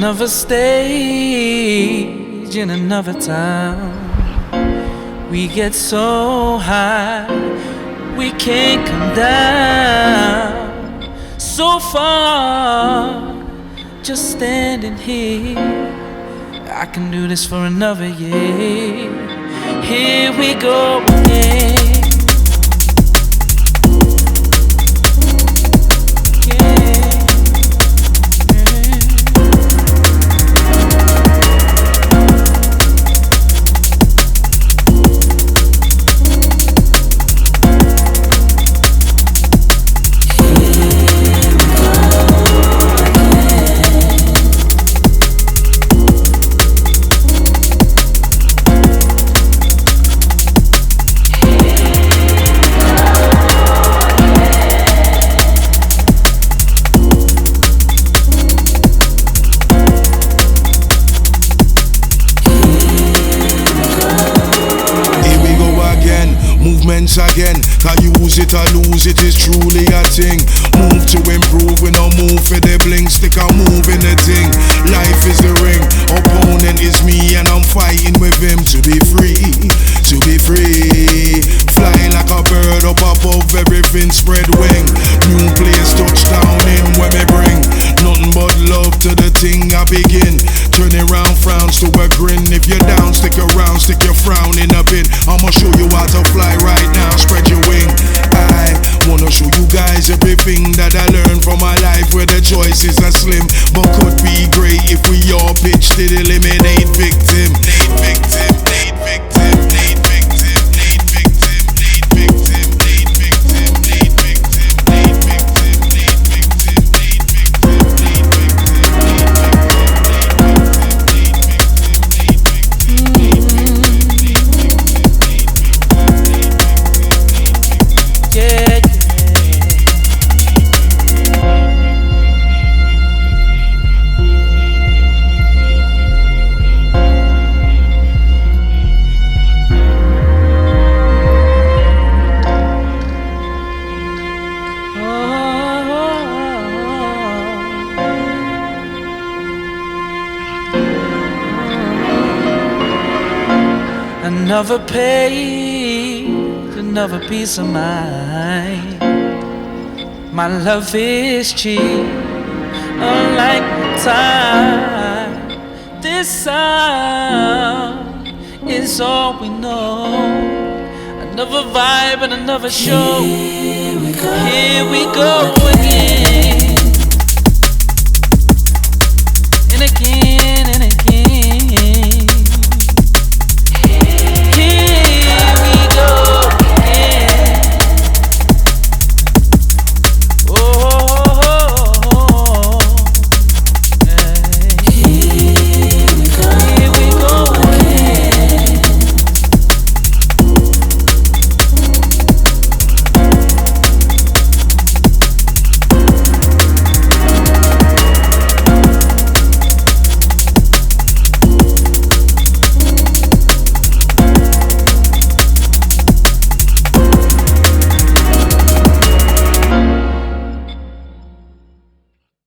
another stage in another town. We get so high, we can't come down. So far, just standing here. I can do this for another year. Here we go again. Again, can use it or lose it is truly a thing. Move to improve, we no move for the bling. Stick a move in the thing. Life is the ring, opponent is me, and I'm fighting with him to be free, to be free. Flying like a bird up above everything, spread wing. New place touchdown in when me bring nothing but love to the thing I begin. Turning round frowns to a grin. If you're down, stick around, stick your frown in a bin. I'ma show you how to fly right now. Spread your wing. I wanna show you guys everything that I learned from my life, where the choices are slim, but could be great if we all pitch to eliminate victim. Need victim, need victim, need victim, need victim, need victim, need victim, need victim, need victim, need victim, need victim, need Another page, another peace of mind. My love is cheap, unlike time. This sound is all we know. Another vibe and another show. Here we go again.